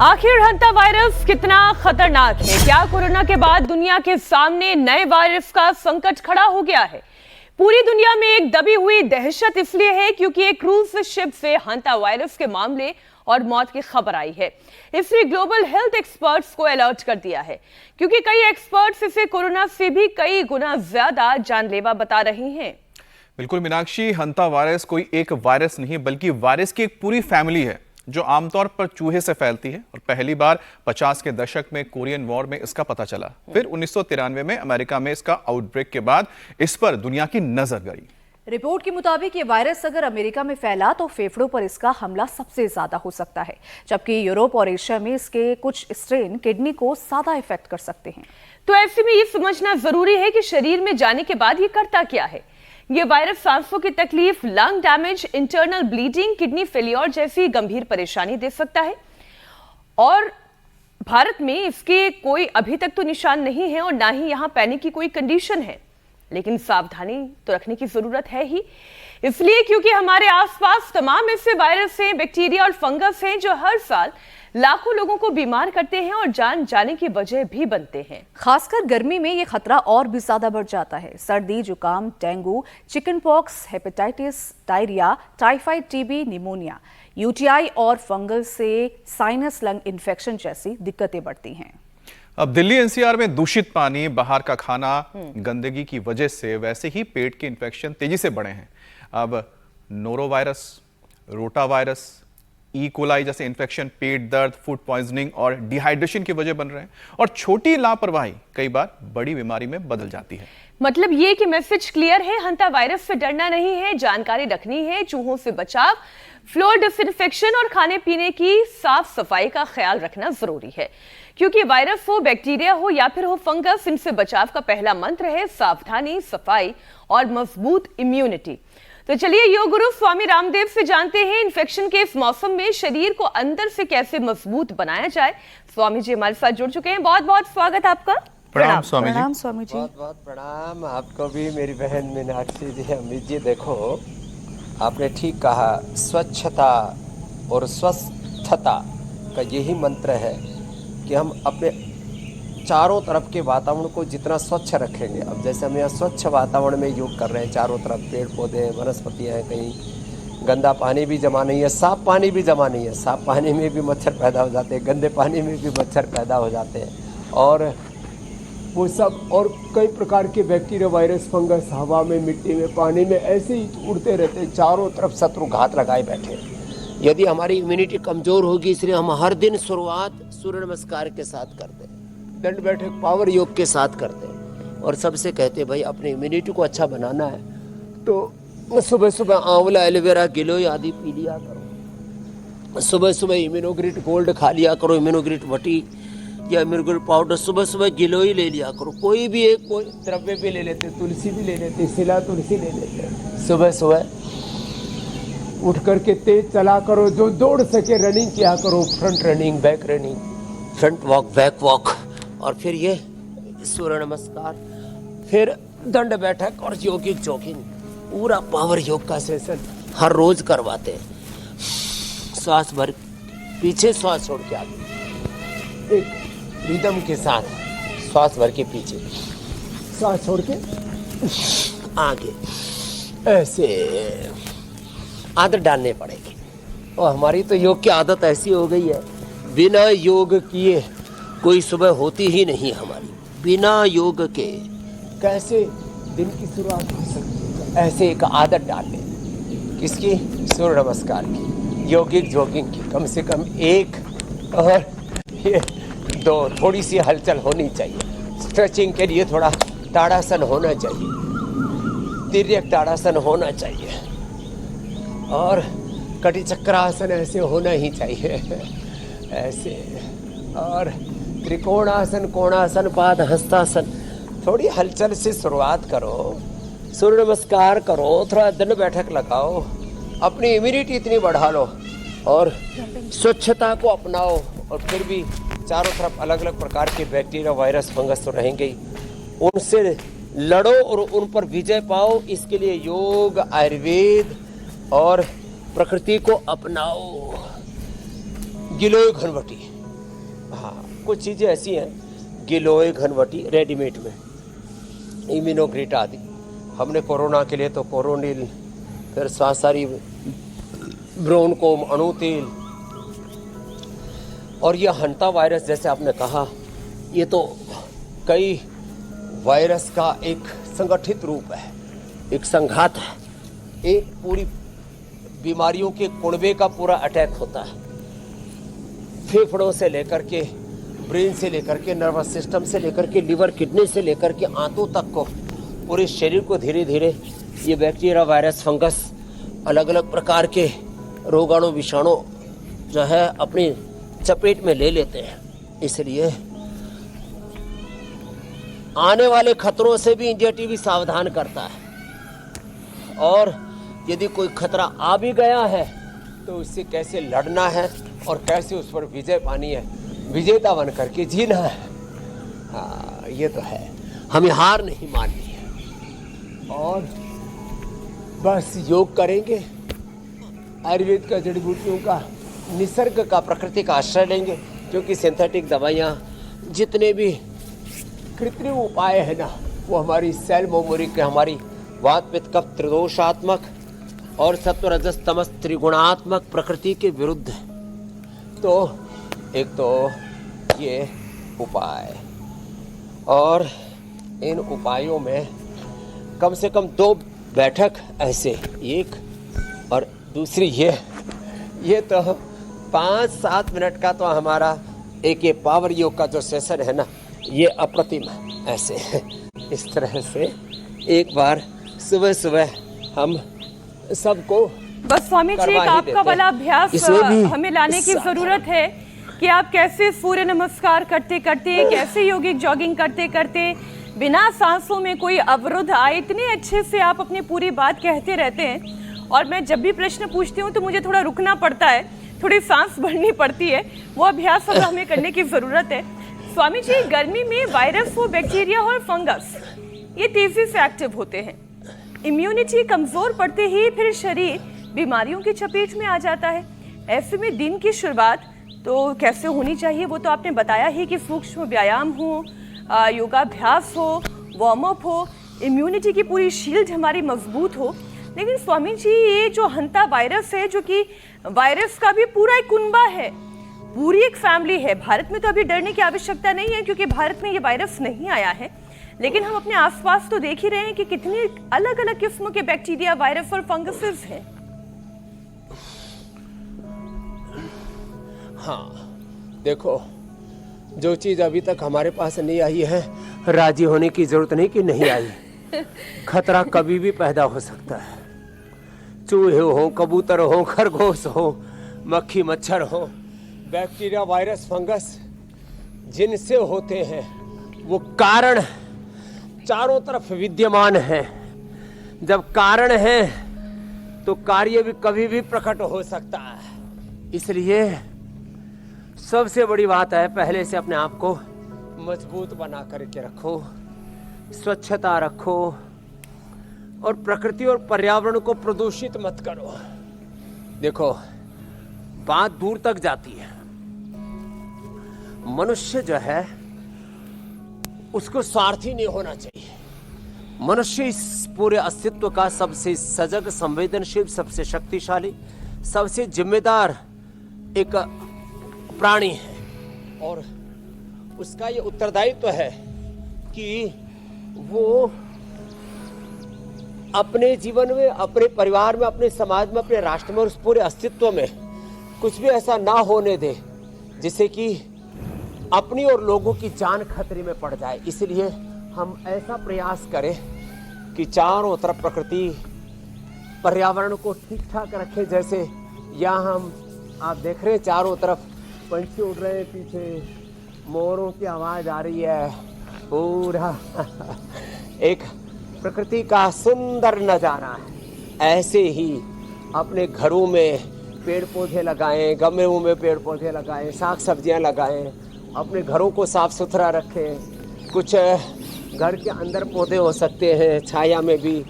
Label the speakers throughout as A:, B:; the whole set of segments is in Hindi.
A: आखिर हंता वायरस कितना खतरनाक है? क्या कोरोना के बाद दुनिया के सामने नए वायरस का संकट खड़ा हो गया है? पूरी दुनिया में एक दबी हुई दहशत इसलिए है क्योंकि एक क्रूज शिप से हंता वायरस के मामले और मौत की खबर आई है। इसलिए ग्लोबल हेल्थ एक्सपर्ट्स को अलर्ट कर दिया है, क्योंकि कई एक्सपर्ट्स इसे कोरोना से भी कई गुना ज्यादा जानलेवा बता रहे हैं।
B: बिल्कुल मीनाक्षी, हंता वायरस कोई एक वायरस नहीं बल्कि वायरस की एक पूरी फैमिली है जो आमतौर पर चूहे से फैलती है। और पहली बार 50 के दशक में कोरियन वॉर में इसका पता चला। फिर 1993 में अमेरिका में इसका आउटब्रेक के बाद इस पर दुनिया की नजर गई।
C: रिपोर्ट के मुताबिक ये वायरस अगर अमेरिका में फैला तो फेफड़ों पर इसका हमला सबसे ज्यादा हो सकता है, जबकि यूरोप और एशिया में इसके कुछ स्ट्रेन किडनी को ज्यादा इफेक्ट कर सकते हैं।
A: तो ऐसे में ये समझना जरूरी है कि शरीर में जाने के बाद ये करता क्या है। ये वायरस सांसों की तकलीफ, lung damage, internal bleeding, kidney failure जैसी गंभीर परेशानी दे सकता है। और भारत में इसके कोई अभी तक तो निशान नहीं है और ना ही यहां पैनिक की कोई कंडीशन है, लेकिन सावधानी तो रखने की जरूरत है ही। इसलिए क्योंकि हमारे आसपास तमाम ऐसे वायरस हैं, बैक्टीरिया और फंगस हैं जो हर साल लाखों लोगों को बीमार करते हैं और जान जाने की वजह भी बनते हैं।
C: खासकर गर्मी में ये खतरा और भी ज्यादा बढ़ जाता है। सर्दी, जुकाम, dengue, chicken pox, hepatitis, diarrhoea, typhoid, TB, pneumonia, UTI और फंगल से साइनस लंग इन्फेक्शन जैसी दिक्कतें बढ़ती हैं।
B: अब दिल्ली एनसीआर में दूषित पानी, बाहर का खाना, गंदगी की वजह से वैसे ही पेट के इन्फेक्शन तेजी से बढ़े हैं। अब noro virus, rota virus, E coli जैसे इन्फेक्शन पेट दर्द, फूड पॉइजनिंग और डिहाइड्रेशन की वजह बन रहे हैं। और छोटी लापरवाही कई बार बड़ी बीमारी में बदल जाती है।
A: मतलब ये कि मैसेज क्लियर है, हंता वायरस से डरना नहीं है, जानकारी रखनी है। चूहों से बचाव, फ्लोर डिसइंफेक्शन और खाने पीने की साफ सफाई का ख्याल रखना जरूरी है, क्योंकि वायरस हो, बैक्टीरिया हो या फिर हो फंगस, इनसे बचाव का पहला मंत्र है सावधानी, सफाई और मजबूत इम्यूनिटी। तो चलिए योग गुरु स्वामी रामदेव से जानते हैं इन्फेक्शन के इस मौसम में शरीर को अंदर से कैसे मजबूत बनाया जाए। स्वामी जी हमारे साथ जुड़ चुके हैं, बहुत बहुत स्वागत आपका।
B: प्रणाम स्वामी जी।
C: प्रणाम स्वामी जी।
D: बहुत बहुत प्रणाम आपको भी, मेरी बहन मीनाक्षी जी, अमित जी। देखो, आपने ठीक कहा, स्वच्छता और स्वस्थता का यही मंत्र है कि हम अपने चारों तरफ के वातावरण को जितना स्वच्छ रखेंगे। अब जैसे हम यहाँ स्वच्छ वातावरण में योग कर रहे हैं, चारों तरफ पेड़ पौधे हैं, वनस्पतियाँ हैं, कहीं गंदा पानी भी जमा नहीं है, साफ पानी भी जमा नहीं है। साफ पानी में भी मच्छर पैदा हो जाते हैं, गंदे पानी में भी मच्छर पैदा हो जाते हैं, और वो सब और कई प्रकार के बैक्टीरिया, वायरस, फंगस हवा में, मिट्टी में, पानी में ऐसे ही उड़ते रहते हैं। चारों तरफ शत्रु घात लगाए बैठे हैं। यदि हमारी इम्यूनिटी कमज़ोर होगी, इसलिए हम हर दिन शुरुआत सूर्य नमस्कार के साथ करते हैं, दंड बैठक पावर योग के साथ करते हैं, और सबसे कहते हैं भाई अपनी इम्यूनिटी को अच्छा बनाना है तो सुबह सुबह आंवला, एलोवेरा, गिलोय आदि पी लिया करो। सुबह सुबह इम्यूनोग्रिट गोल्ड खा लिया करो, इम्यूनोग्रिट वटी या इम्यूनोग्रिट पाउडर। सुबह सुबह गिलोय ले लिया करो। कोई भी एक कोई द्रव्य भी ले लेते, तुलसी भी ले लेते, सिला तुलसी ले लेते। सुबह सुबह उठ करके तेज चला करो, जो दौड़ सके रनिंग किया करो, front running, back running, front walk, back walk, और फिर ये सूर्य नमस्कार, फिर दंड बैठक और योगिक जॉगिंग, पूरा पावर योग का सेशन हर रोज करवाते हैं। श्वास भर पीछे, श्वास छोड़ के आगे, एक रिदम के साथ श्वास भर के पीछे, श्वास छोड़ के आगे, ऐसे आदत डालने पड़ेगी। और हमारी तो योग की आदत ऐसी हो गई है, बिना योग किए कोई सुबह होती ही नहीं हमारी। बिना योग के कैसे दिन की शुरुआत हो सकती है? ऐसे एक आदत डाल लें। किसकी? सूर्य नमस्कार की, योगिक जॉगिंग की, कम से कम एक, और ये दो, थोड़ी सी हलचल होनी चाहिए। स्ट्रेचिंग के लिए थोड़ा ताड़ासन होना चाहिए, तिर्यक ताड़ासन होना चाहिए, और कटी चक्रासन ऐसे होना ही चाहिए, ऐसे, और त्रिकोणासन, कोणासन, पाद हस्तासन। थोड़ी हलचल से शुरुआत करो, सूर्य नमस्कार करो, थोड़ा दंड बैठक लगाओ, अपनी इम्यूनिटी इतनी बढ़ा लो और स्वच्छता को अपनाओ। और फिर भी चारों तरफ अलग अलग प्रकार के बैक्टीरिया, वायरस, फंगस तो रहेंगे ही, उनसे लड़ो और उन पर विजय पाओ। इसके लिए योग, आयुर्वेद और प्रकृति को अपनाओ। गिलोय घनवटी, हाँ, कुछ चीज़ें ऐसी हैं, गिलोय घनवटी रेडीमेड में, इम्यूनोग्रेट आदि। हमने कोरोना के लिए तो कोरोनिल, फिर स्वासारी ब्रोनकोम अणु तेल, और यह हंटा वायरस जैसे आपने कहा, ये तो कई वायरस का एक संगठित रूप है, एक संघात है, एक पूरी बीमारियों के कुनबे का पूरा अटैक होता है। फेफड़ों से लेकर के, ब्रेन से लेकर के, नर्वस सिस्टम से लेकर के, लिवर किडनी से लेकर के आंतों तक को, पूरे शरीर को धीरे धीरे ये बैक्टीरिया, वायरस, फंगस, अलग अलग प्रकार के रोगाणु, विषाणु जो है अपनी चपेट में ले लेते हैं। इसलिए आने वाले खतरों से भी इंडिया टीवी सावधान करता है, और यदि कोई खतरा आ भी गया है तो उससे कैसे लड़ना है और कैसे उस पर विजय पानी है, विजेता बन करके जीना है। हाँ, ये तो है, हमें हार नहीं माननी है, और बस योग करेंगे, आयुर्वेद का, जड़ी बूटियों का, निसर्ग का, प्रकृति का आश्रय लेंगे, क्योंकि सिंथेटिक दवाइयाँ, जितने भी कृत्रिम उपाय है ना, वो हमारी सेल मेमोरी के, हमारी वात पित्त कफ त्रिदोषात्मक और सत्व रजस तमस त्रिगुणात्मक प्रकृति के विरुद्ध है। तो एक तो ये उपाय, और इन उपायों में कम से कम 2 बैठक ऐसे, एक और दूसरी ये तो 5-7 मिनट का तो हमारा एक ये पावर योग का जो सेशन है ना, ये अप्रतिम ऐसे इस तरह से एक बार सुबह सुबह हम सबको
A: बस स्वामी जी, एक आपका वाला अभ्यास हमें लाने की जरूरत है कि आप कैसे सूर्य नमस्कार करते करते, कैसे योगिक जॉगिंग करते करते, बिना सांसों में कोई अवरोध आए, इतने अच्छे से आप अपनी पूरी बात कहते रहते हैं। और मैं जब भी प्रश्न पूछती हूँ तो मुझे थोड़ा रुकना पड़ता है, थोड़ी सांस भरनी पड़ती है, वो अभ्यास हमें करने की जरूरत है। स्वामी जी, गर्मी में वायरस हो, बैक्टीरिया हो और फंगस, ये तेजी से एक्टिव होते हैं। इम्यूनिटी कमजोर पड़ते ही फिर शरीर बीमारियों की चपेट में आ जाता है। ऐसे में दिन की शुरुआत तो कैसे होनी चाहिए, वो तो आपने बताया ही कि सूक्ष्म व्यायाम हो, योगाभ्यास हो, वार्म अप हो, इम्यूनिटी की पूरी शील्ड हमारी मजबूत हो। लेकिन स्वामी जी, ये जो हंता वायरस है, जो कि वायरस का भी पूरा एक कुनबा है, पूरी एक फैमिली है। भारत में तो अभी डरने की आवश्यकता नहीं है, क्योंकि भारत में ये वायरस नहीं आया है, लेकिन हम अपने आसपास तो देख ही रहे हैं कि कितनी अलग अलग किस्मों के बैक्टीरिया, वायरस और फंगसेस हैं।
D: हाँ, देखो, जो चीज अभी तक हमारे पास नहीं आई है, राजी होने की जरूरत नहीं कि नहीं आई। खतरा कभी भी पैदा हो सकता है। चूहे हो, कबूतर हो, खरगोश हो, मक्खी मच्छर हो, बैक्टीरिया, वायरस, फंगस जिनसे होते हैं, वो कारण चारों तरफ विद्यमान है। जब कारण है तो कार्य भी कभी भी प्रकट हो सकता है। इसलिए सबसे बड़ी बात है, पहले से अपने आप को मजबूत बना करके रखो, स्वच्छता रखो, और प्रकृति और पर्यावरण को प्रदूषित मत करो। देखो, बात दूर तक जाती है। मनुष्य जो है उसको स्वार्थी नहीं होना चाहिए। मनुष्य इस पूरे अस्तित्व का सबसे सजग, संवेदनशील, सबसे शक्तिशाली, सबसे जिम्मेदार एक प्राणी है, और उसका ये उत्तरदायित्व है कि वो अपने जीवन में, अपने परिवार में, अपने समाज में, अपने राष्ट्र में और उस पूरे अस्तित्व में कुछ भी ऐसा ना होने दे जिससे कि अपनी और लोगों की जान खतरे में पड़ जाए। इसलिए हम ऐसा प्रयास करें कि चारों तरफ प्रकृति, पर्यावरण को ठीक ठाक रखें। जैसे यहाँ हम आप देख रहे हैं, चारों तरफ पंछी उड़ रहे हैं, पीछे मोरों की आवाज आ रही है, पूरा एक प्रकृति का सुंदर नजारा है। ऐसे ही अपने घरों में पेड़ पौधे लगाएं, गमलों में पेड़ पौधे लगाएं, साग सब्जियां लगाएं, अपने घरों को साफ सुथरा रखें। कुछ घर के अंदर पौधे हो सकते हैं, छाया में भी,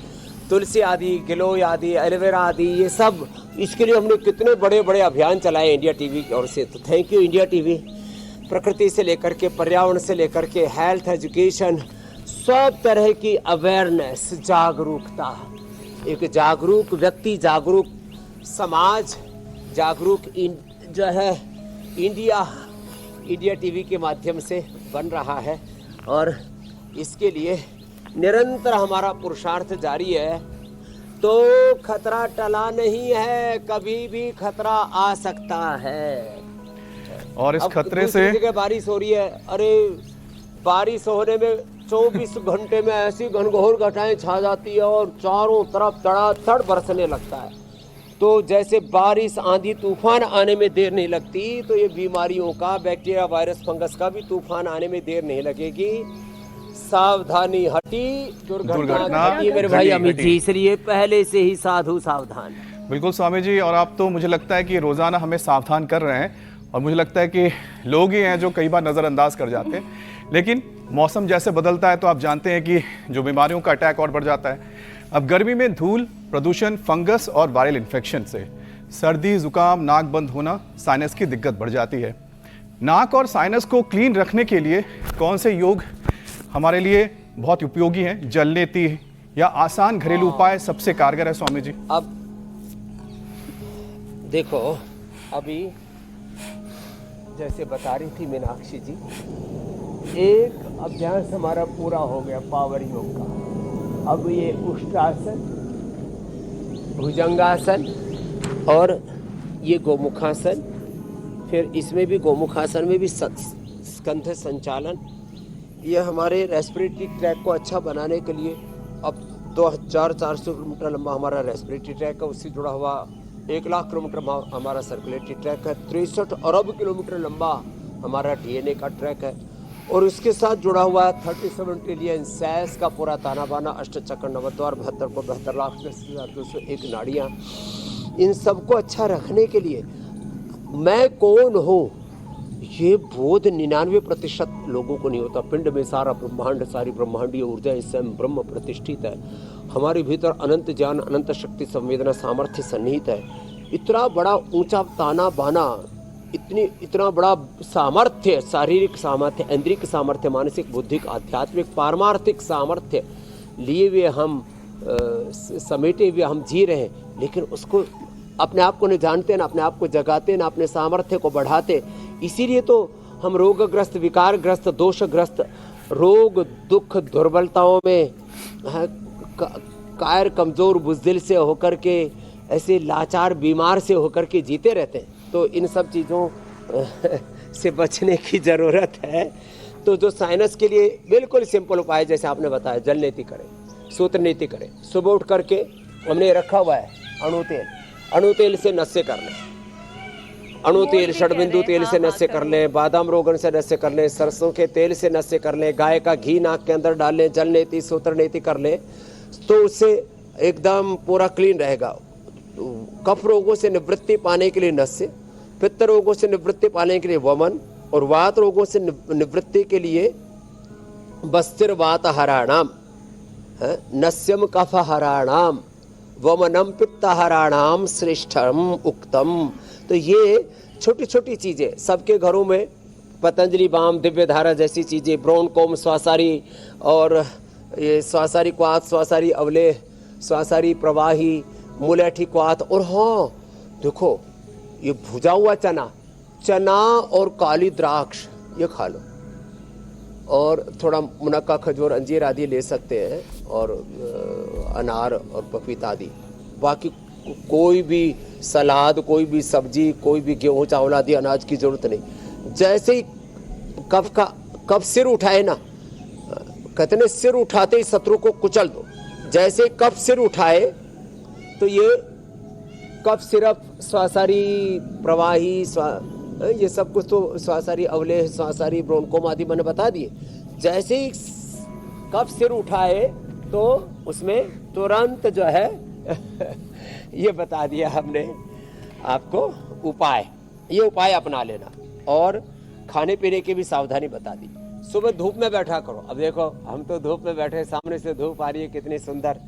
D: तुलसी आदि, गिलोय आदि, एलोवेरा आदि, ये सब। इसके लिए हमने कितने बड़े बड़े अभियान चलाए इंडिया टीवी की ओर से, तो थैंक यू इंडिया टीवी। प्रकृति से लेकर के पर्यावरण से लेकर के हेल्थ एजुकेशन, सब तरह की अवेयरनेस, जागरूकता, एक जागरूक व्यक्ति, जागरूक समाज, जागरूक जो है इंडिया टीवी के माध्यम से बन रहा है। और इसके लिए निरंतर हमारा पुरुषार्थ जारी है। तो खतरा टला नहीं है, कभी भी खतरा आ सकता है।
B: और इस
D: अब
B: खतरे
D: दूसरी
B: से
D: जगह बारिश हो रही है, अरे बारिश होने में 24 घंटे में ऐसी घनघोर घटाएं छा जाती है और चारों तरफ धड़ाधड़ बरसने लगता है। तो जैसे बारिश, आंधी, तूफान आने में देर नहीं लगती, तो ये बीमारियों का, बैक्टीरिया, वायरस, फंगस का भी तूफान आने में देर नहीं लगेगी। सावधानी हटी, दुर्घटना घटी मेरे भाई अमित जी, इसलिए पहले से ही साधु सावधान।
B: बिल्कुल स्वामी जी, और आप तो मुझे लगता है कि रोजाना हमें सावधान कर रहे हैं, और मुझे लगता है कि लोग ही हैं जो कई बार नज़रअंदाज कर जाते हैं। लेकिन मौसम जैसे बदलता है तो आप जानते हैं कि जो बीमारियों का अटैक और बढ़ जाता है। अब गर्मी में धूल, प्रदूषण, फंगस और वायरल इन्फेक्शन से सर्दी, जुकाम, नाक बंद होना, साइनस की दिक्कत बढ़ जाती है। नाक और साइनस को क्लीन रखने के लिए कौन से योग हमारे लिए बहुत उपयोगी हैं? जलनेती या आसान घरेलू उपाय सबसे कारगर है स्वामी जी?
D: अब देखो, अभी जैसे बता रही थी मीनाक्षी जी, एक अभ्यास हमारा पूरा हो गया पावर योग का। अब ये उष्टासन, भुजंगासन और ये गोमुखासन, फिर इसमें भी गोमुखासन में भी स्कंध संचालन, ये हमारे रेस्पिरेटरी ट्रैक को अच्छा बनाने के लिए। अब 2400 किलोमीटर लंबा हमारा रेस्पिरेटरी ट्रैक है, उससे जुड़ा हुआ 1,00,000 किलोमीटर हमारा सर्कुलेटरी ट्रैक है, 63 अरब किलोमीटर लंबा हमारा डीएनए का ट्रैक है, और उसके साथ जुड़ा हुआ 37 ट्रिलियन सेल्स का पूरा ताना बाना, अष्टचक्र, नवद्वार, 72 को 72,10,201 नाड़ियाँ। इन सबको अच्छा रखने के लिए मैं कौन हूँ, ये बोध 99% लोगों को नहीं होता। पिंड में सारा ब्रह्मांड, सारी ब्रह्मांडीय ऊर्जा इस समय ब्रह्म प्रतिष्ठित है। हमारे भीतर अनंत ज्ञान, अनंत शक्ति, संवेदना, सामर्थ्य सन्निहित है। इतना बड़ा ऊंचा ताना बाना, इतना बड़ा सामर्थ्य, शारीरिक सामर्थ्य, इंद्रियक सामर्थ्य, मानसिक, बुद्धिक, आध्यात्मिक, पारमार्थिक सामर्थ्य लिए हुए हम समेटे हुए हम जी रहे हैं। लेकिन उसको अपने आप को नहीं जानते, ना अपने आप को जगाते, ना अपने सामर्थ्य को बढ़ाते। इसीलिए तो हम रोगग्रस्त, विकारग्रस्त, दोषग्रस्त, रोग, दुख, दुर्बलताओं में कायर, कमजोर, बुज़दिल से होकर के, ऐसे लाचार, बीमार से होकर के जीते रहते हैं। तो इन सब चीज़ों से बचने की ज़रूरत है। तो जो साइनस के लिए बिल्कुल सिंपल उपाय, जैसे आपने बताया, जल नीति करें, सूत्र नीति करें। सुबह उठ करके हमने रखा हुआ है अणु तेल से नस्से कर लें, अणु तेल, षडबिंदु तेल से नस्से कर लें, बादाम रोगन से नस्से कर लें, सरसों के तेल से नस्से कर लें, गाय का घी नाक के अंदर डाल लें, जल नीति, सूत्र नीति कर लें, तो उससे एकदम पूरा क्लीन रहेगा। कफ रोगों से निवृत्ति पाने के लिए नस्से, पित्त रोगों से निवृत्ति पाने के लिए वमन, और वात रोगों से निवृत्ति के लिए बस्तिर वात हराणाम, नस्यम कफ हराणाम, वमनम पित्त हराणाम श्रेष्ठम उक्तम। तो ये छोटी छोटी चीज़ें सबके घरों में, पतंजलि बाम, दिव्य धारा जैसी चीज़ें, ब्रोनकोम, स्वासारी, और ये स्वासारी क्वाथ, स्वासारी अवलेह, स्वासारी प्रवाही, मुलेठी क्वाथ, और हाँ देखो, ये भुजा हुआ चना और काली द्राक्ष ये खा लो, और थोड़ा मुनक्का, खजूर, अंजीर आदि ले सकते हैं, और अनार और पपीता आदि। बाकी कोई भी सलाद, कोई भी सब्जी, कोई भी गेहूँ, चावल आदि अनाज की जरूरत नहीं। जैसे ही कफ सिर उठाए ना, कहते हैं सिर उठाते ही शत्रु को कुचल दो। जैसे ही कफ सिर उठाए तो ये कफ सिरप, स्वासारी प्रवाही, ये सब कुछ तो स्वासारी अवलेह, स्वासारी ब्रोनकोम आदि मैंने बता दिए। जैसे ही कफ सिर उठाए तो उसमें तुरंत जो है ये बता दिया हमने आपको उपाय, ये उपाय अपना लेना, और खाने पीने की भी सावधानी बता दी। सुबह धूप में बैठा करो। अब देखो, हम तो धूप में बैठे, सामने से धूप आ रही है कितनी सुंदर,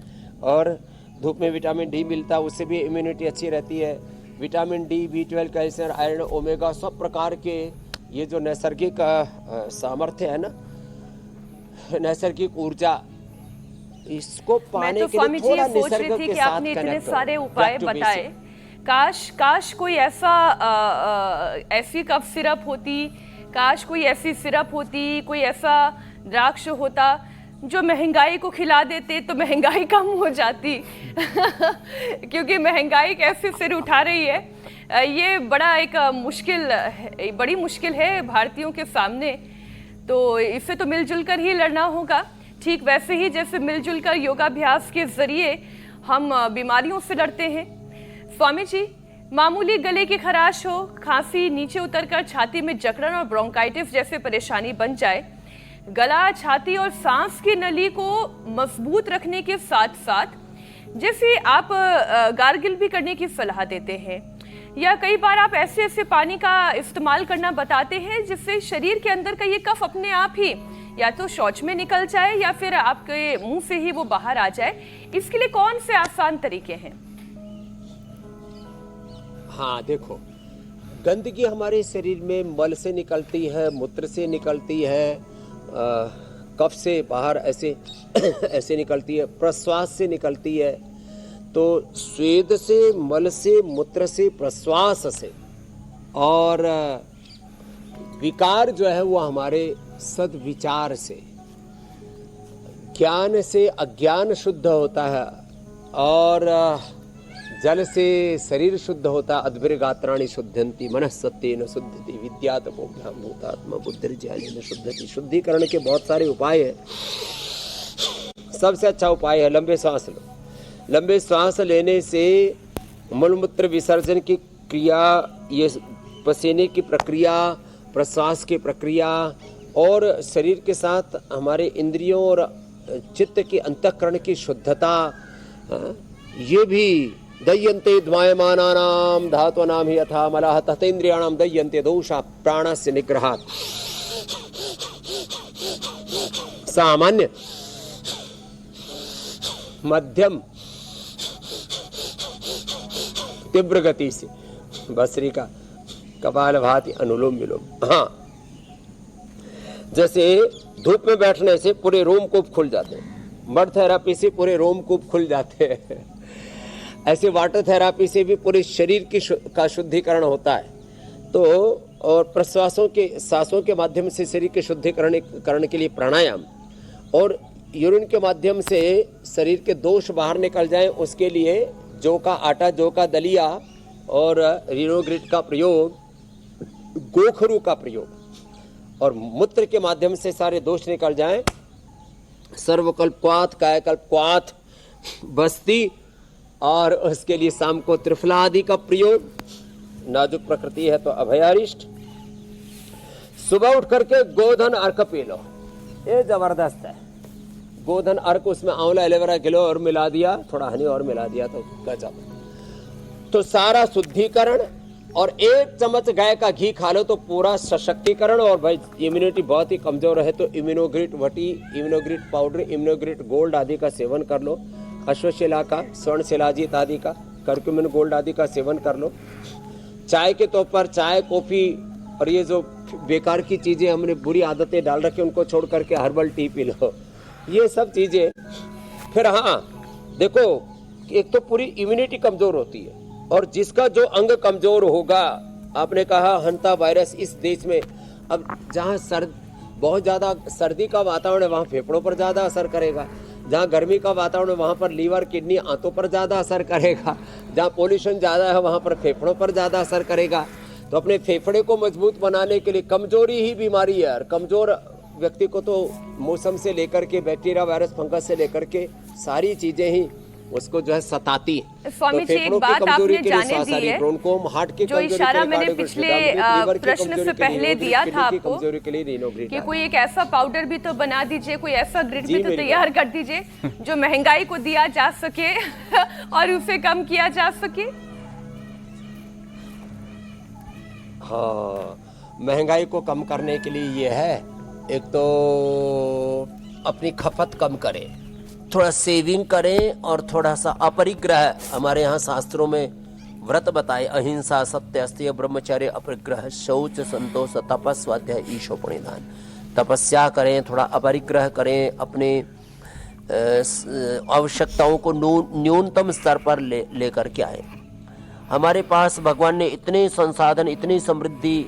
D: और धूप में विटामिन डी मिलता है, उससे भी इम्यूनिटी अच्छी रहती है। Vitamin D, B12, calcium, iron, omega, सब प्रकार के ये जो नैसर्गिक सामर्थ्य है ना, नैसर्गिक ऊर्जा, इसको
A: मैं
D: पाने
A: तो
D: के
A: स्वामी
D: लिए
A: जी
D: थोड़ा
A: ये सोच
D: निसर्ग
A: रही थी
D: के
A: कि
D: साथ
A: आपने इतने
D: कनेक्ट हो,
A: सारे उपाय
D: back to
A: बताए,
D: basic।
A: काश कोई ऐसा ऐसी कफ सिरप होती, काश कोई ऐसी सिरप होती, कोई ऐसा द्राक्ष होता जो महंगाई को खिला देते तो महंगाई कम हो जाती क्योंकि महंगाई कैसे सिर उठा रही है, ये बड़ा एक बड़ी मुश्किल है भारतीयों के सामने। तो इससे तो मिलजुल कर ही लड़ना होगा, ठीक वैसे ही जैसे मिलजुल कर योगाभ्यास के जरिए हम बीमारियों से लड़ते हैं। स्वामी जी, मामूली गले की खराश हो, खांसी नीचे उतरकर छाती में जकड़न और ब्रोंकाइटिस जैसे परेशानी बन जाए, गला, छाती और सांस की नली को मजबूत रखने के साथ साथ जैसे आप गार्गिल भी करने की सलाह देते हैं, या कई बार आप ऐसे ऐसे पानी का इस्तेमाल करना बताते हैं जिससे शरीर के अंदर का ये कफ अपने आप ही या तो शौच में निकल जाए या फिर आपके मुंह से ही वो बाहर आ जाए, इसके लिए कौन से आसान तरीके हैं?
D: हाँ देखो, गंदगी हमारे शरीर में मल से निकलती है, मूत्र से निकलती है, कफ से बाहर ऐसे ऐसे निकलती है, प्रश्वास से निकलती है। तो स्वेद से, मल से, मूत्र से, प्रश्वास से, और विकार जो है वो हमारे सद्विचार से, ज्ञान से अज्ञान शुद्ध होता है, और जल से शरीर शुद्ध होता है। अद्भिर्गात्राणि शुद्धंति मनः सत्येन शुद्धति विद्यातमोभ्याम भूतात्मा बुद्धिर्ज्ञानेन शुद्धति। शुद्धिकरण के बहुत सारे उपाय हैं। सबसे अच्छा उपाय है लंबे सांस लो। लंबे सांस लेने से मलमूत्र विसर्जन की क्रिया, ये पसीने की प्रक्रिया, प्रश्वास की प्रक्रिया और शरीर के साथ हमारे इंद्रियों और चित्त की अंतःकरण की शुद्धता, ये भी दह्यन्ते द्वायमानानां धात्वनां हि यथा मलाः तथेन्द्रियाणां दह्यन्ते दोषा प्राणस्य निग्रहात्। सामान्य, मध्यम, तीव्र गति से भस्त्रिका, कपालभाति, अनुलोम विलोम। हाँ, जैसे धूप में बैठने से पूरे रोमकूप खुल जाते हैं, मड थेरापी से पूरे रोमकूप खुल जाते हैं, ऐसे वाटर थेरापी से भी पूरे शरीर का शुद्धिकरण होता है। तो और प्रश्वासों के, सांसों के माध्यम से शरीर के शुद्धिकरण के लिए प्राणायाम, और यूरिन के माध्यम से शरीर के दोष बाहर निकल जाएं उसके लिए जौ का आटा, जौ का दलिया और रिनोग्रिट का प्रयोग, गोखरू का प्रयोग, और मूत्र के माध्यम से सारे दोष निकल जाएं, सर्वकल्पवात, कायकल्पवात, बस्ती, और उसके लिए शाम को त्रिफला आदि का प्रयोग। नाजुक प्रकृति है तो अभयारिष्ट। सुबह उठ करके गोधन अर्क पी लो, ये जबरदस्त है। गोधन अर्क, उसमें आंवला एलोवेरा किलो और मिला दिया, थोड़ा हनी और मिला दिया तो गजब। तो सारा शुद्धिकरण, और 1 चम्मच गाय का घी खा लो तो पूरा सशक्तिकरण। और भाई इम्यूनिटी बहुत ही कमजोर है तो इम्यूनोग्रिट वटी, इम्यूनोग्रिट पाउडर, इम्यूनोग्रिट गोल्ड आदि का सेवन कर लो। अश्वशिला का, स्वर्ण शिलाजीत आदि का, कर्क्यूमिन गोल्ड आदि का सेवन कर लो। चाय के तौर पर चाय, कॉफी और ये जो बेकार की चीजें हमने बुरी आदतें डाल रखी उनको छोड़ करके हर्बल टी पी लो, ये सब चीजें। फिर हाँ देखो, एक तो पूरी इम्यूनिटी कमजोर होती है, और जिसका जो अंग कमजोर होगा, आपने कहा हंता वायरस इस देश में, अब जहाँ बहुत ज्यादा सर्दी का वातावरण है वहाँ फेफड़ों पर ज्यादा असर करेगा, जहाँ गर्मी का वातावरण है वहाँ पर लीवर, किडनी, आंतों पर ज्यादा असर करेगा, जहाँ पोल्यूशन ज्यादा है वहाँ पर फेफड़ों पर ज्यादा असर करेगा। तो अपने फेफड़े को मजबूत बनाने के लिए, कमजोरी ही बीमारी है यार, कमजोर व्यक्ति को तो मौसम से लेकर के बैक्टीरिया, वायरस, फंगस से लेकर के सारी चीजें ही उसको जो है सताती है।
A: स्वामी जी, एक बात आपने जाने दी है,
D: ब्रोंकोम, हार्ट की
A: जो इशारा मैंने पिछले प्रश्न से पहले दिया था आपको कि कोई एक ऐसा पाउडर भी तो बना दीजिए, कोई ऐसा ग्रिड भी तो तैयार कर दीजिए जो महंगाई को दिया जा सके और उसे कम किया जा सके।
D: हाँ, महंगाई को कम करने के लिए ये है, एक तो अपनी खपत कम करें, थोड़ा सेविंग करें, और थोड़ा सा अपरिग्रह, हमारे यहाँ शास्त्रों में व्रत बताए, अहिंसा, सत्य, अस्तेय, ब्रह्मचर्य, अपरिग्रह, शौच, संतोष, तपस, स्वाध्याय, ईशोपनिधान। तपस्या करें, थोड़ा अपरिग्रह करें, अपने आवश्यकताओं को न्यूनतम स्तर पर लेकर के आए। हमारे पास भगवान ने इतने संसाधन, इतनी समृद्धि,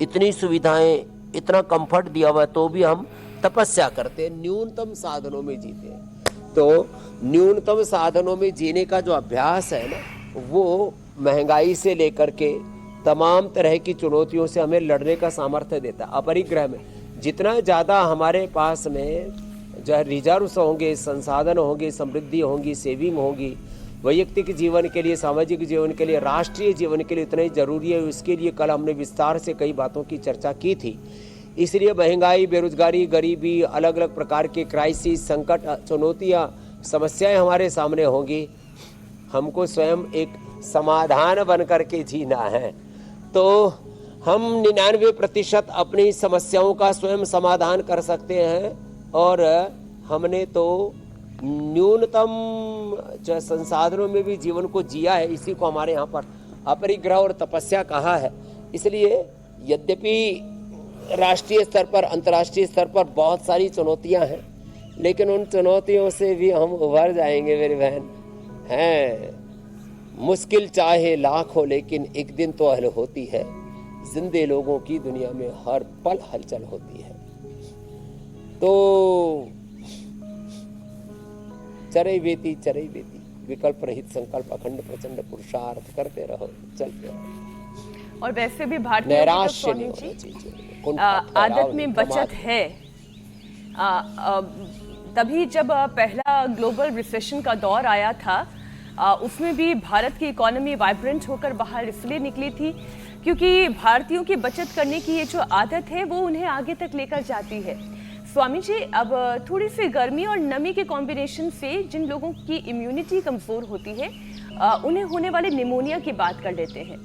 D: इतनी सुविधाएं, इतना कंफर्ट दिया हुआ है, तो भी हम तपस्या करते हैं, न्यूनतम साधनों में जीते हैं। तो न्यूनतम साधनों में जीने का जो अभ्यास है ना, वो महंगाई से लेकर के तमाम तरह की चुनौतियों से हमें लड़ने का सामर्थ्य देता है। अपरिग्रह में जितना ज़्यादा हमारे पास में जो रिजर्व्स होंगे, संसाधन होंगे, समृद्धि होगी, सेविंग होगी, वैयक्तिक जीवन के लिए, सामाजिक जीवन के लिए, राष्ट्रीय जीवन के लिए इतना ही जरूरी है। इसके लिए कल हमने विस्तार से कई बातों की चर्चा की थी। इसलिए महंगाई, बेरोजगारी, गरीबी, अलग अलग प्रकार के क्राइसिस, संकट, चुनौतियाँ, समस्याएं हमारे सामने होंगी। हमको स्वयं एक समाधान बन करके जीना है। तो हम 99% अपनी समस्याओं का स्वयं समाधान कर सकते हैं, और हमने तो न्यूनतम जो संसाधनों में भी जीवन को जिया है। इसी को हमारे यहाँ पर अपरिग्रह और तपस्या कहा है। इसलिए यद्यपि राष्ट्रीय स्तर पर, अंतर्राष्ट्रीय स्तर पर बहुत सारी चुनौतियाँ हैं, लेकिन उन चुनौतियों से भी हम उभर जाएंगे मेरी बहन। हैं मुश्किल चाहे लाख हो, लेकिन एक दिन तो हल होती है। जिंदे लोगों की दुनिया में हर पल हलचल होती है। तो चरई बेती विकल्प रहित संकल्प, अखंड प्रचंड पुरुषार्थ करते रहो, चलते रहो।
A: और वैसे भी भारतीय
D: नैराश्य नहीं होना चाहिए।
A: आदत में बचत है। तभी जब पहला ग्लोबल रिसेशन का दौर आया था, उसमें भी भारत की इकोनॉमी वाइब्रेंट होकर बाहर इसलिए निकली थी क्योंकि भारतीयों की बचत करने की ये जो आदत है वो उन्हें आगे तक लेकर जाती है। स्वामी जी, अब थोड़ी सी गर्मी और नमी के कॉम्बिनेशन से जिन लोगों की इम्यूनिटी कमज़ोर होती है, उन्हें होने वाले निमोनिया की बात कर लेते हैं।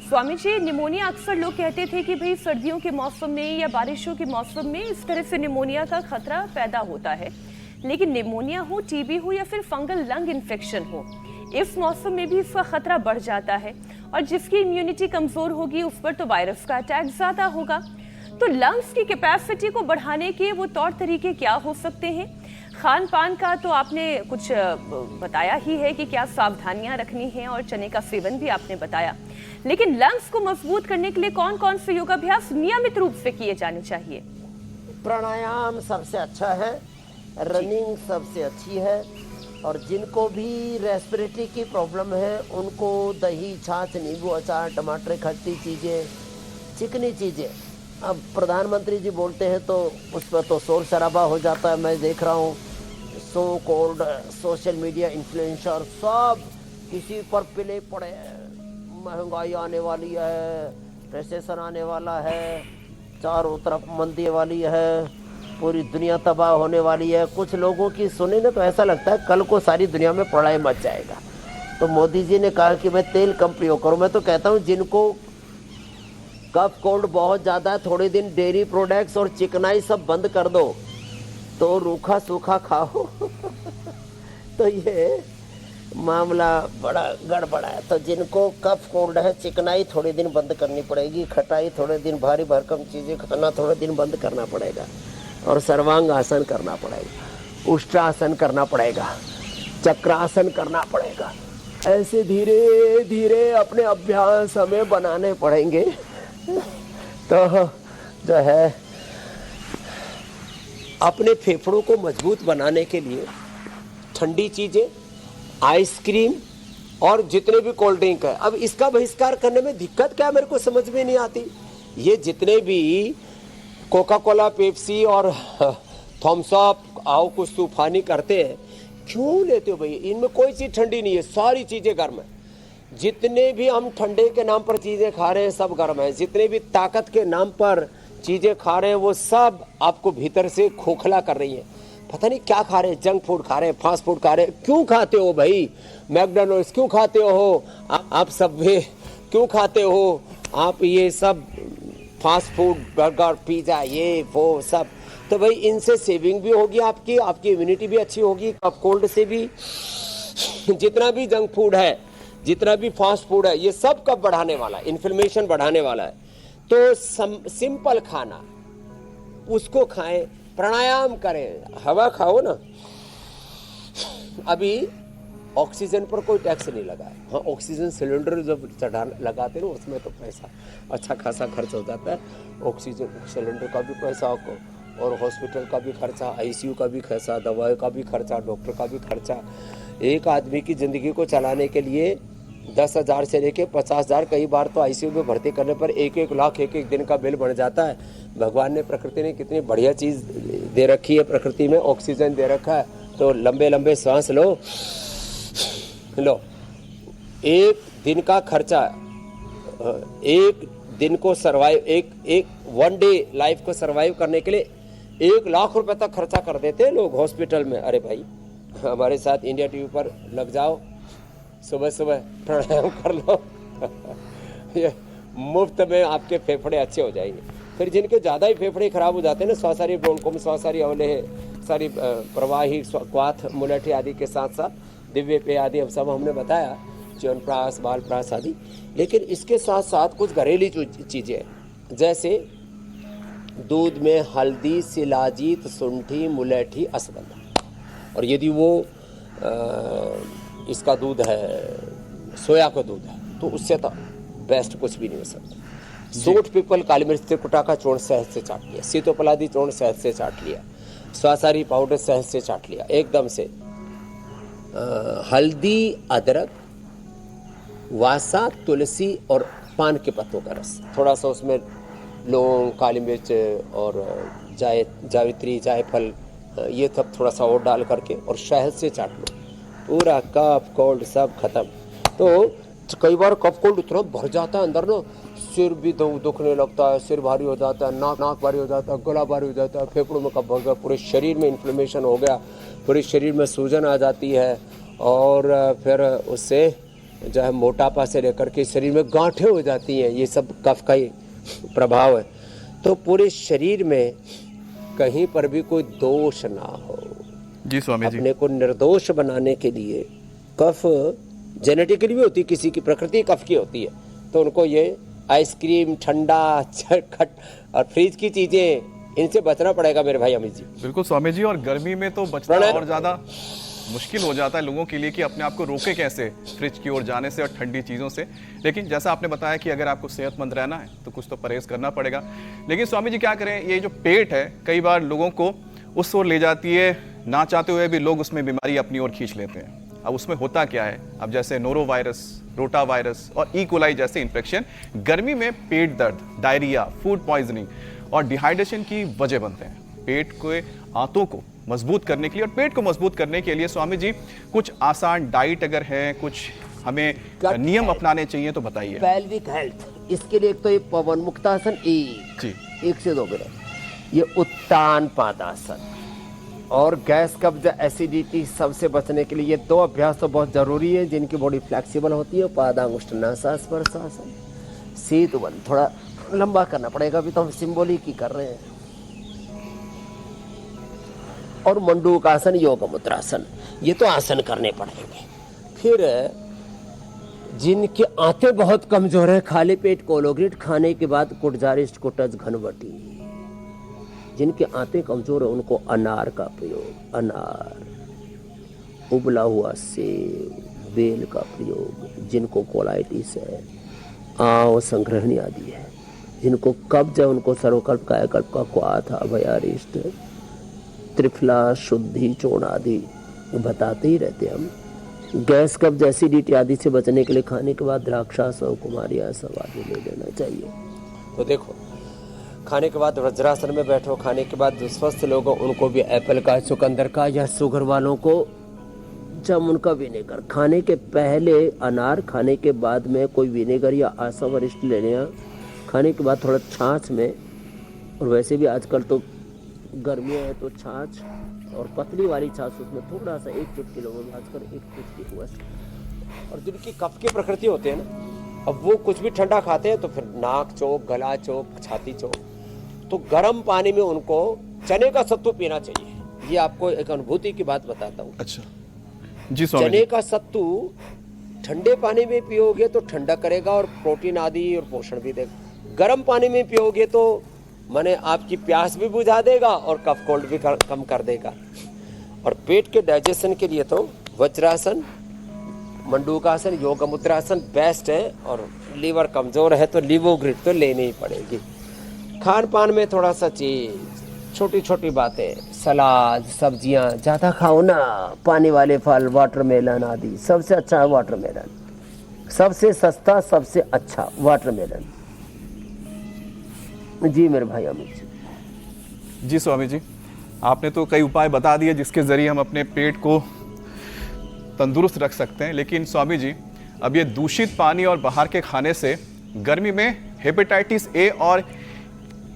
A: स्वामी जी, निमोनिया अक्सर लोग कहते थे कि भाई सर्दियों के मौसम में या बारिशों के मौसम में इस तरह से निमोनिया का खतरा पैदा होता है, लेकिन निमोनिया हो, टीबी हो या फिर फंगल लंग इन्फेक्शन हो, इस मौसम में भी इसका खतरा बढ़ जाता है। और जिसकी इम्यूनिटी कमज़ोर होगी उस पर तो वायरस का अटैक ज़्यादा होगा। तो लंग्स की कैपेसिटी को बढ़ाने के वो तौर तरीके क्या हो सकते हैं? खान पान का तो आपने कुछ बताया ही है कि क्या सावधानियां रखनी हैं, और चने का सेवन भी आपने बताया, लेकिन लंग्स को मजबूत करने के लिए कौन कौन से योगाभ्यास नियमित रूप से किए जाने चाहिए?
D: प्राणायाम सबसे अच्छा है, रनिंग सबसे अच्छी है, और जिनको भी रेस्पिरेटरी की प्रॉब्लम है उनको दही, छाछ, नींबू, अचार, टमाटर, खट्टी चीज़ें, चिकनी चीज़ें। अब प्रधानमंत्री जी बोलते हैं तो उस पर तो शोर शराबा हो जाता है। मैं देख रहा हूँ so called social media influencer सब किसी पर पिले पड़े हैं। महंगाई आने वाली है, रिसेशन आने वाला है, चारों तरफ मंदी वाली है, पूरी दुनिया तबाह होने वाली है। कुछ लोगों की सुने ना तो ऐसा लगता है कल को सारी दुनिया में प्रलय मच जाएगा। तो मोदी जी ने कहा कि मैं तेल कम प्रयोग करूँ। मैं तो कहता हूँ जिनको कफ कोल्ड बहुत ज़्यादा है, थोड़े दिन डेयरी प्रोडक्ट्स और चिकनाई सब बंद कर दो, तो रूखा सूखा खाओ तो ये मामला बड़ा गड़बड़ है। तो जिनको कफ कोल्ड है, चिकनाई थोड़े दिन बंद करनी पड़ेगी, खटाई थोड़े दिन, भारी भरकम चीज़ें खाना थोड़े दिन बंद करना पड़ेगा, और सर्वांग आसन करना पड़ेगा, उष्ट्रासन करना पड़ेगा, चक्रासन करना पड़ेगा। ऐसे धीरे धीरे अपने अभ्यास हमें बनाने पड़ेंगे। तो जो है अपने फेफड़ों को मजबूत बनाने के लिए ठंडी चीज़ें, आइसक्रीम और जितने भी कोल्ड ड्रिंक है, अब इसका बहिष्कार करने में दिक्कत क्या मेरे को समझ में नहीं आती। ये जितने भी कोका कोला, पेप्सी और थम्स अप, आओ कुछ तूफानी करते हैं, क्यों लेते हो भाई? इनमें कोई चीज़ ठंडी नहीं है, सारी चीज़ें गर्म है। जितने भी हम ठंडे के नाम पर चीज़ें खा रहे हैं सब गर्म है। जितने भी ताकत के नाम पर चीज़ें खा रहे हैं वो सब आपको भीतर से खोखला कर रही है। पता नहीं क्या खा रहे हैं, जंक फूड खा रहे हैं, फास्ट फूड खा रहे हैं। क्यों खाते हो भाई? मैकडॉनल्ड्स क्यों खाते हो आप? सबवे क्यों खाते हो आप? ये सब फास्ट फूड, बर्गर, पिज़्ज़ा, ये वो सब। तो भाई इनसे सेविंग भी होगी आपकी इम्यूनिटी भी अच्छी होगी। कफ कोल्ड से भी जितना भी जंक फूड है, जितना भी फास्ट फूड है ये सब कब बढ़ाने वाला है, इन्फ्लेमेशन बढ़ाने वाला है। तो सिंपल खाना उसको खाएं, प्राणायाम करें, हवा खाओ ना। अभी ऑक्सीजन पर कोई टैक्स नहीं लगा है। हाँ, ऑक्सीजन सिलेंडर जब चढ़ा लगाते ना उसमें तो पैसा अच्छा खासा खर्च हो जाता है। ऑक्सीजन सिलेंडर का भी पैसा और हॉस्पिटल का भी खर्चा, आईसीयू का भी खर्चा, दवाई का भी खर्चा, डॉक्टर का भी खर्चा। एक आदमी की ज़िंदगी को चलाने के लिए 10,000 से लेके 50,000, कई बार तो आईसीयू में भर्ती करने पर 1-1 लाख एक दिन का बिल बन जाता है। भगवान ने, प्रकृति ने कितनी बढ़िया चीज़ दे रखी है, प्रकृति में ऑक्सीजन दे रखा है। तो लंबे लंबे सांस लो। एक दिन का खर्चा, एक दिन को सर्वाइव, एक वन डे लाइफ को सर्वाइव करने के लिए 1 लाख रुपए तक खर्चा कर देते हैं लोग हॉस्पिटल में। अरे भाई, हमारे साथ इंडिया टीवी पर लग जाओ, सुबह सुबह प्राणायाम कर लो। ये मुफ्त में आपके फेफड़े अच्छे हो जाएंगे। फिर जिनके ज़्यादा ही फेफड़े खराब हो जाते हैं ना, श्वासारी ब्रोंकोम, श्वासारी अवलेह, सारी प्रवाही, क्वाथ, मुलेठी आदि के साथ साथ दिव्य पेय आदि अब सब हमने बताया, च्यवनप्राश, बालप्राश आदि। लेकिन इसके साथ साथ कुछ घरेलू चीज़ें, जैसे दूध में हल्दी, शिलाजीत, शुंठी, मुलेठी, अश्वगंधा। और यदि वो इसका दूध है, सोया का दूध है, तो उससे तो बेस्ट कुछ भी नहीं हो सकता। सूट, पीपल, काली मिर्च, त्रिकुटा का चूर्ण शहद से चाट लिया, सीतोपलादी चूर्ण शहद से चाट लिया, श्वासारी पाउडर शहद से चाट लिया एकदम से। हल्दी, अदरक, वासा, तुलसी और पान के पत्तों का रस, थोड़ा सा उसमें लौंग, काली मिर्च और जावित्री, जायफल, ये सब थोड़ा सा और डाल करके और शहद से चाट लो, पूरा कफ कोल्ड सब खत्म। तो कई बार कफ कोल्ड इतना भर जाता है अंदर ना, सिर भी दुखने लगता है, सिर भारी हो जाता है, नाक भारी हो जाता है, गला भारी हो जाता है, फेफड़ों में कफ भर गया, पूरे शरीर में इन्फ्लेमेशन हो गया, पूरे शरीर में सूजन आ जाती है और फिर उससे जो है मोटापा से लेकर के शरीर में गांठें हो जाती हैं। ये सब कफ का ही प्रभाव है। तो पूरे शरीर में कहीं पर भी कोई दोष ना हो।
B: जी स्वामी जी।
D: अपने को निर्दोष बनाने के लिए, कफ जेनेटिकली भी होती है, किसी की प्रकृति कफ की होती है, तो उनको ये आइसक्रीम, ठंडा, खट और फ्रिज की चीजें, इनसे बचना पड़ेगा मेरे भाई अमित जी।
B: बिल्कुल स्वामी जी। और गर्मी में तो बचना और ज्यादा मुश्किल हो जाता है लोगों के लिए कि अपने आप को रोके कैसे फ्रिज की ओर जाने से और ठंडी चीज़ों से। लेकिन जैसा आपने बताया कि अगर आपको सेहतमंद रहना है तो कुछ तो परहेज करना पड़ेगा। लेकिन स्वामी जी क्या करें, ये जो पेट है कई बार लोगों को उस ओर ले जाती है, ना चाहते हुए भी लोग उसमें बीमारी अपनी ओर खींच लेते हैं। अब उसमें होता क्या है, अब जैसे नोरो वायरस, रोटा वायरस और ई कोलाई जैसे इन्फेक्शन गर्मी में पेट दर्द, डायरिया, फूड पॉइजनिंग और डिहाइड्रेशन की वजह बनते हैं। पेट के आंतों को मजबूत करने के लिए और पेट को मजबूत करने के लिए स्वामी जी कुछ आसान डाइट अगर है, कुछ हमें नियम अपनाने चाहिए तो बताइए।
D: पेल्विक हेल्थ, इसके लिए एक तो ये पवन मुक्तासन, एक से 2 मिनट, ये उत्तान पादासन, और गैस, कब्ज, एसिडिटी सबसे बचने के लिए ये 2 अभ्यास तो बहुत जरूरी है, जिनकी बॉडी फ्लेक्सिबल होती है। पादांगुष्ठानासास्पर्शासन, शीतवन, थोड़ा लंबा करना पड़ेगा, अभी तो हम सिंबॉलिक ही कर रहे हैं। और मंडूकासन, योग मुद्रासन, ये तो आसन करने पड़ेंगे। फिर जिनके आंतें बहुत कमजोर है, खाली पेट कोलोग्रेट खाने के बाद कुटजारिष्ट, कुटज, घनवटी, जिनके आंतें कमजोर है उनको अनार का प्रयोग, अनार, उबला हुआ सेब, बेल का प्रयोग, जिनको कोलाइटिस है, आंव, संग्रहणी आदि है, जिनको कब्ज है उनको सर्वकल्प, कायाकल्प का क्वाथ, अभयारिष्ट, त्रिफला, शुद्धि, चूर्ण आदि बताते ही रहते हम। गैस, कब्ज, एसिडिटी आदि से बचने के लिए खाने के बाद द्राक्षा, सव, कुमारिया सब आदि ले लेना चाहिए। तो देखो, खाने के बाद वज्रासन में बैठो, खाने के बाद जो स्वस्थ लोग उनको भी एप्पल का, चुकंदर का, या शुगर वालों को जामुन का विनेगर, खाने के पहले अनार, खाने के बाद में कोई विनेगर या आशा वरिष्ठ ले लेना, खाने के बाद थोड़ा छाछ में, और वैसे भी आजकल तो गर्मियाँ है तो छाछ और पतली वाली छाछ, उसमें थोड़ा सा 1 चुटकी लोगों आजकल 1 चुटकी हुआ। और जिनकी कफ की प्रकृति होती है ना, अब वो कुछ भी ठंडा खाते हैं तो फिर नाक चौक, गला चौक, छाती चौक, तो गर्म पानी में उनको चने का सत्तू पीना चाहिए। ये आपको एक अनुभूति की बात बताता हूँ।
B: अच्छा जी स्वामी
D: चने का सत्तू ठंडे पानी में पियोगे तो ठंडा करेगा और प्रोटीन आदि और पोषण भी देगा। गर्म पानी में पियोगे तो माने आपकी प्यास भी बुझा देगा और कफ कोल्ड भी कम कर देगा। और पेट के डाइजेशन के लिए तो वज्रासन, मंडूकासन, योग मुद्रासन बेस्ट है। और लीवर कमज़ोर है तो लिवोग्रिड तो लेनी ही पड़ेगी। खान पान में थोड़ा सा चीज़, छोटी छोटी बातें, सलाद, सब्जियां ज़्यादा खाओ ना, पानी वाले फल, वाटरमेलन आदि। सबसे अच्छा है वाटरमेलन, सबसे सस्ता, सबसे अच्छा वाटरमेलन। जी मेरे भाई अमित जी।
B: जी स्वामी जी, आपने तो कई उपाय बता दिए जिसके जरिए हम अपने पेट को तंदुरुस्त रख सकते हैं। लेकिन स्वामी जी, अब ये दूषित पानी और बाहर के खाने से गर्मी में हेपेटाइटिस ए और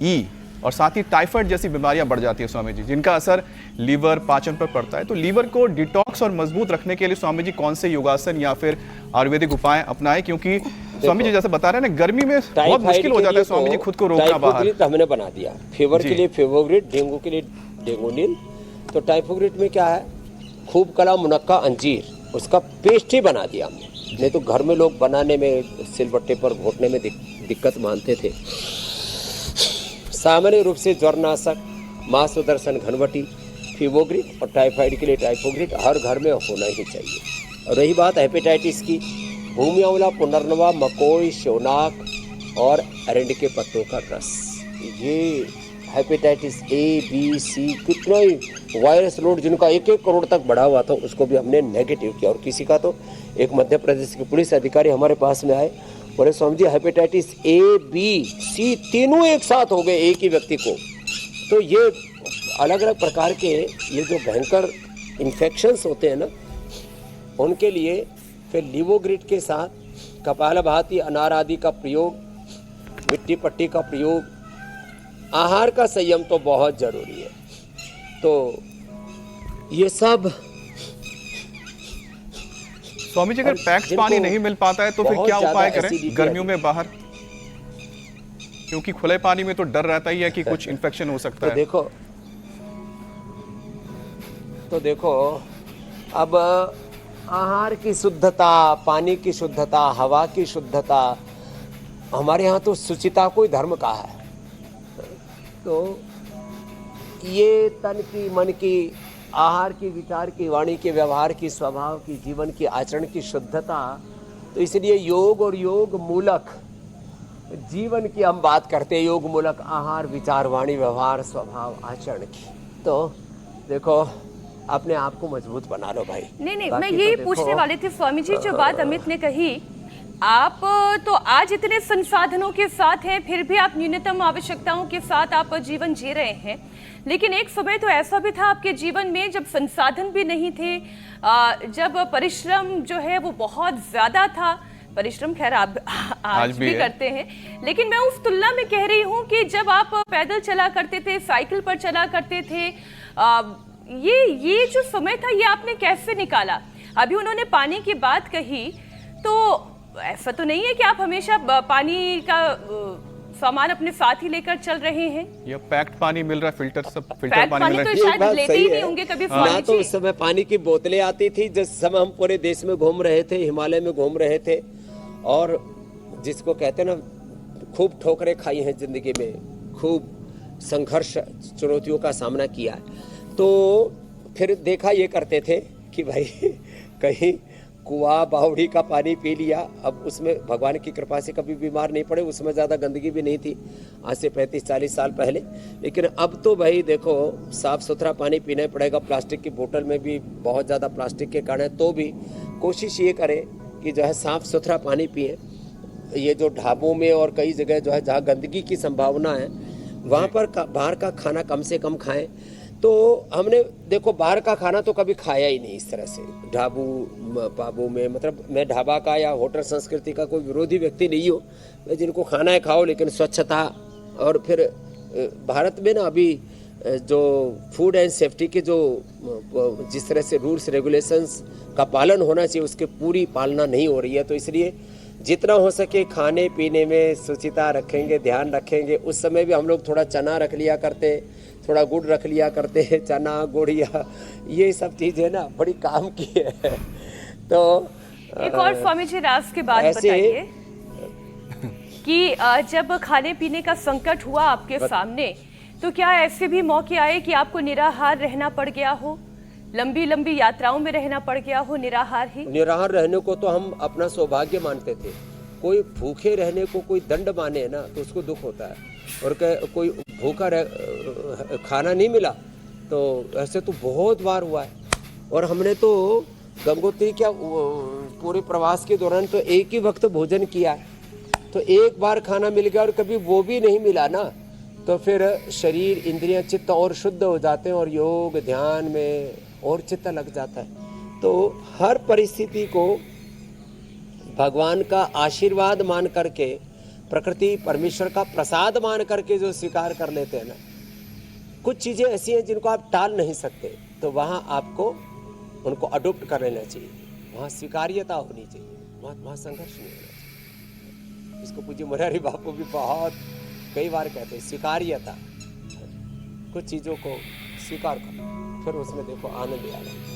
B: ई और साथ ही टाइफाइड जैसी बीमारियां बढ़ जाती है स्वामी जी, जिनका असर लीवर, पाचन पर पड़ता है। तो लीवर को डिटॉक्स और मजबूत रखने के लिए स्वामी जी कौन से योगासन या फिर आयुर्वेदिक उपाय अपनाएं? क्योंकि स्वामी जी जैसे बता रहे हैं ना, गर्मी में बहुत मुश्किल हो जाता है स्वामी जी खुद को रोकना बाहर।
D: तो हमने बना दिया, फीवर के लिए फेवोग्रिड, डेंगू के लिए डेंगोनिल। तो टाइफोग्रिड में क्या है, खूब कला मुनक्का अंजीर, उसका पेस्ट ही बना दिया हमने। नहीं तो घर में लोग बनाने में, सिलबट्टे पर घोटने में दिक्कत मानते थे। सामान्य रूप से ज्वरनाशक, माँ सुदर्शन घनवटी, फीवोग्रिड और टाइफाइड के लिए टाइफोग्रिड हर घर में होना ही चाहिए। और रही बात हेपेटाइटिस की, भूमि आंवला, पुनर्नवा, मकोई, शोनाक और अरंडी के पत्तों का रस, ये हेपेटाइटिस ए, बी, सी, कितना ही वायरस लोड जिनका 1-1 करोड़ तक बढ़ा हुआ था, उसको भी हमने नेगेटिव किया। और किसी का तो एक मध्य प्रदेश के पुलिस अधिकारी हमारे पास में आए, बोले Swami ji hepatitis A, B, सी तीनों एक साथ हो गए एक ही व्यक्ति को। तो ये अलग अलग प्रकार के ये जो भयंकर इन्फेक्शंस होते हैं ना, उनके लिए फिर लिवोग्रिड के साथ कपालभाति, अनार आदि का प्रयोग, मिट्टी पट्टी का प्रयोग, आहार का संयम तो बहुत जरूरी है। तो ये सब
B: स्वामी जी, अगर पैक्ड पानी नहीं मिल पाता है तो फिर क्या उपाय करें गर्मियों में बाहर? क्योंकि खुले पानी में तो डर रहता ही है कि कुछ इन्फेक्शन हो सकता है।
D: तो देखो अब आहार की शुद्धता, पानी की शुद्धता, हवा की शुद्धता, हमारे यहाँ तो शुचिता को ही धर्म कहा है। तो ये तन की, मन की, आहार की, विचार की, वाणी के, व्यवहार की, स्वभाव की, जीवन की, आचरण की शुद्धता, तो इसलिए योग और योग मूलक जीवन की हम बात करते हैं, योग मूलक आहार, विचार, वाणी, व्यवहार, स्वभाव, आचरण की। तो देखो अपने आप को मजबूत बना लो भाई।
A: नहीं, मैं यही पूछने वाली थी स्वामी जी, जो बात अमित ने कही, आप तो आज इतने संसाधनों के साथ हैं, फिर भी आप न्यूनतम आवश्यकताओं के साथ आप जीवन जी रहे हैं। लेकिन एक समय तो ऐसा भी था आपके जीवन में जब संसाधन भी नहीं थे, जब परिश्रम जो है वो बहुत ज्यादा था। परिश्रम खैर आप आज भी करते हैं, लेकिन मैं उस तुलना में कह रही हूँ कि जब आप पैदल चला करते थे, साइकिल पर चला करते थे, ये जो समय था ये आपने कैसे निकाला? अभी उन्होंने पानी की बात कही, तो ऐसा तो नहीं है कि आप हमेशा पानी का सामान अपने साथ ही लेकर चल रहे हैं?
B: ये पैक्ड पानी मिल रहा है, फिल्टर पानी मिल रहा है।
A: तो शायद लेते ही नहीं होंगे कभी स्वामी जी।
D: तो उस समय पानी की बोतलें आती थी, जिस समय हम पूरे देश में घूम रहे थे, हिमालय में घूम रहे थे, और जिसको कहते हैं ना, खूब ठोकरें खाई हैं जिंदगी में, खूब संघर्ष, चुनौतियों का सामना किया है। तो फिर देखा ये करते थे कि भाई कहीं कुआं बावड़ी का पानी पी लिया, अब उसमें भगवान की कृपा से कभी बीमार नहीं पड़े, उसमें ज़्यादा गंदगी भी नहीं थी आज से 35-40 साल पहले। लेकिन अब तो भाई देखो साफ़ सुथरा पानी पीना पड़ेगा। प्लास्टिक की बोतल में भी बहुत ज़्यादा प्लास्टिक के कारण है, तो भी कोशिश ये करें कि जो है साफ़ सुथरा पानी पिए। ये जो ढाबों में और कई जगह जो है जहाँ गंदगी की संभावना है, वहाँ पर बाहर का खाना कम से कम खाएं। तो हमने देखो बाहर का खाना तो कभी खाया ही नहीं इस तरह से, ढाबू पाबू में। मतलब मैं ढाबा का या होटल संस्कृति का कोई विरोधी व्यक्ति नहीं हूँ, मैं जिनको खाना है खाओ, लेकिन स्वच्छता। और फिर भारत में ना अभी जो फूड एंड सेफ्टी के जो जिस तरह से रूल्स रेगुलेशंस का पालन होना चाहिए, उसके पूरी पालना नहीं हो रही है। तो इसलिए जितना हो सके खाने पीने में शुचिता रखेंगे, ध्यान रखेंगे। उस समय भी हम लोग थोड़ा चना रख लिया करते, थोड़ा गुड़ रख लिया करते हैं, चना गुड़िया ये सब चीज़ें ना बड़ी काम की है। तो
A: एक और स्वामी जी राज के बाद
D: ऐसे-
A: बताइए कि जब खाने पीने का संकट हुआ आपके सामने, तो क्या ऐसे भी मौके आए कि आपको निराहार रहना पड़ गया हो, लंबी लंबी यात्राओं में रहना पड़ गया हो, निराहार ही?
D: निराहार रहने को तो हम अपना सौभाग्य मानते थे। कोई भूखे रहने को कोई दंड माने ना तो उसको दुख होता है, और कोई भूखा खाना नहीं मिला तो ऐसे तो बहुत बार हुआ है। और हमने तो गंगोत्री क्या पूरे प्रवास के दौरान तो एक ही वक्त भोजन किया, तो एक बार खाना मिल गया और कभी वो भी नहीं मिला ना, तो फिर शरीर इंद्रियां चित्त और शुद्ध हो जाते हैं और योग ध्यान में और चित्त लग जाता है। तो हर परिस्थिति को भगवान का आशीर्वाद मान करके, प्रकृति परमेश्वर का प्रसाद मान करके जो स्वीकार कर लेते हैं ना, कुछ चीजें ऐसी हैं जिनको आप टाल नहीं सकते, तो वहां आपको उनको अडॉप्ट कर लेना चाहिए, वहां स्वीकार्यता होनी चाहिए, वहां संघर्ष नहीं होना चाहिए। इसको पूज्य मुरारी बापू भी बहुत कई बार कहते हैं, स्वीकार्यता। कुछ चीजों को स्वीकार करो, फिर उसमें देखो आनंद आ रहा है।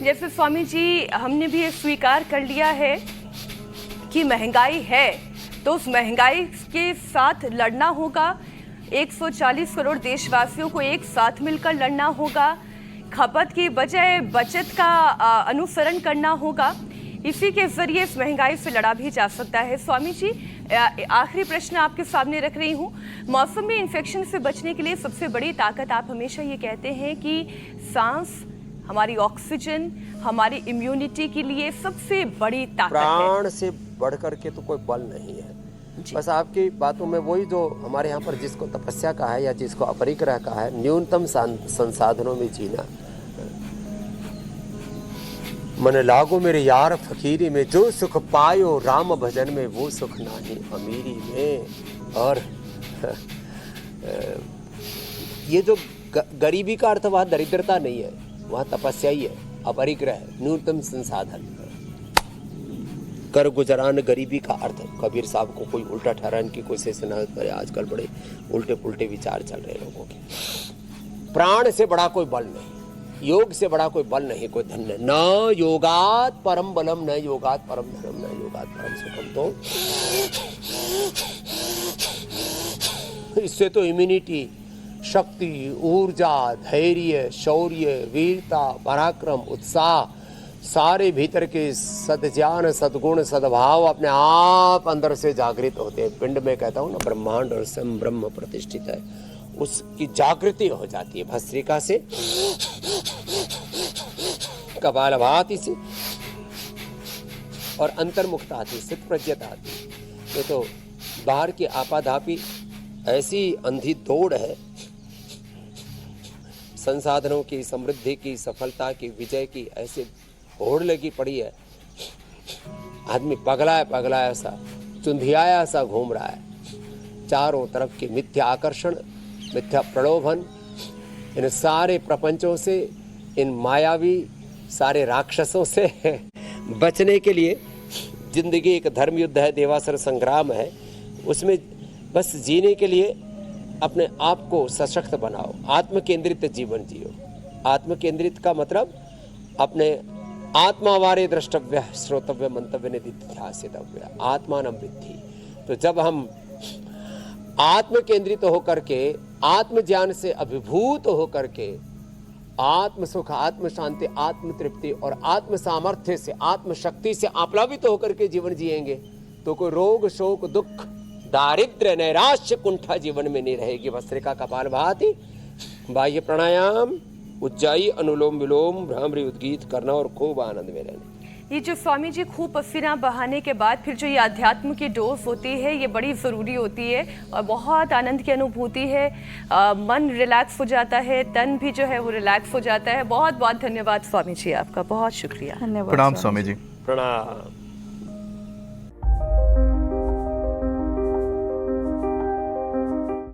A: जैसे स्वामी जी हमने भी ये स्वीकार कर लिया है कि महंगाई है, तो उस महंगाई के साथ लड़ना होगा। 140 करोड़ देशवासियों को एक साथ मिलकर लड़ना होगा। खपत की बजाय बचत का अनुसरण करना होगा। इसी के जरिए इस महंगाई से लड़ा भी जा सकता है। स्वामी जी, आखिरी प्रश्न आपके सामने रख रही हूँ। मौसम में इन्फेक्शन से बचने के लिए सबसे बड़ी ताकत, आप हमेशा ये कहते हैं कि सांस, हमारी ऑक्सीजन, हमारी इम्यूनिटी के लिए सबसे बड़ी ताकत है।
D: प्राण से बढ़ करके तो कोई बल नहीं है। बस आपकी बातों में वही जो हमारे यहाँ पर जिसको तपस्या का है या जिसको अपरिग्रह का है, न्यूनतम संसाधनों में जीना। मन लागो मेरे यार फकीरी में, जो सुख पायो राम भजन में, वो सुख नाही अमीरी में। और ये जो गरीबी का अर्थ वहाँ दरिद्रता नहीं है, वहाँ तपस्या ही है, अपरिग्रह, न्यूनतम संसाधन। कर गुजरान गरीबी का अर्थ, कबीर साहब को कोई उल्टा ठहराने की कोशिश न करे। आजकल बड़े उल्टे पुल्टे विचार चल रहे लोगों के। प्राण से बड़ा कोई बल नहीं, योग से बड़ा कोई बल नहीं, कोई धन नहीं। न योगात परम बलम, न योगात परम धर्म, न योगात परम सुखम। तो इससे तो इम्यूनिटी, शक्ति, ऊर्जा, धैर्य, शौर्य, वीरता, पराक्रम, उत्साह, सारे भीतर के सद्ज्ञान, सद्गुण, सद्भाव अपने आप अंदर से जागृत होते हैं। पिंड में कहता हूँ ना, ब्रह्मांड और स्वयं ब्रह्म प्रतिष्ठित है, उसकी जागृति हो जाती है। भस्त्रिका से, कपालभाति से, और अंतर्मुखता आती, स्थित प्रज्ञता आती। ये तो बाहर की आपाधापी ऐसी अंधी दौड़ है, संसाधनों की, समृद्धि की, सफलता की, विजय की ऐसे होड़ लगी पड़ी है। आदमी पगलाया सा, चुंधियाया सा घूम रहा है। चारों तरफ की मिथ्या आकर्षण, मिथ्या प्रलोभन, इन सारे प्रपंचों से, इन मायावी सारे राक्षसों से बचने के लिए जिंदगी एक धर्म युद्ध है, देवासुर संग्राम है। उसमें बस जीने के लिए अपने आप को सशक्त बनाओ, आत्म केंद्रित जीवन जियो। आत्म केंद्रित का मतलब अपने आत्मावारे द्रष्टव्य, श्रोतव्य, मंतव्य, निधिध्यासितव्य, आत्मानं विद्धि। तो जब हम आत्म केंद्रित होकर के, आत्म ज्ञान से अभिभूत होकर के, आत्म सुख, आत्म शांति, आत्म तृप्ति और आत्म सामर्थ्य से, आत्म शक्ति से आप्लावित होकर के जीवन जिएंगे, तो कोई रोग, शोक, दुख, दारिद्र्य, नैराश्य, कुंठा जीवन में नहीं रहेगी। भस्त्रिका, कपालभाति, बाह्य प्राणायाम, उज्जाई, अनुलोम विलोम, भ्रामरी, उद्गीत करना और खूब आनंद में रहना।
A: ये जो स्वामी जी खूब पसीना बहाने के बाद फिर जो ये अध्यात्म की डोज होती है, ये बड़ी ज़रूरी होती है और बहुत आनंद की अनुभूति है। मन रिलैक्स हो जाता है, तन भी जो है वो रिलैक्स हो जाता है। बहुत बहुत धन्यवाद स्वामी जी, आपका बहुत शुक्रिया।
C: धन्यवाद
B: प्रणाम स्वामी जी।
D: प्रणाम।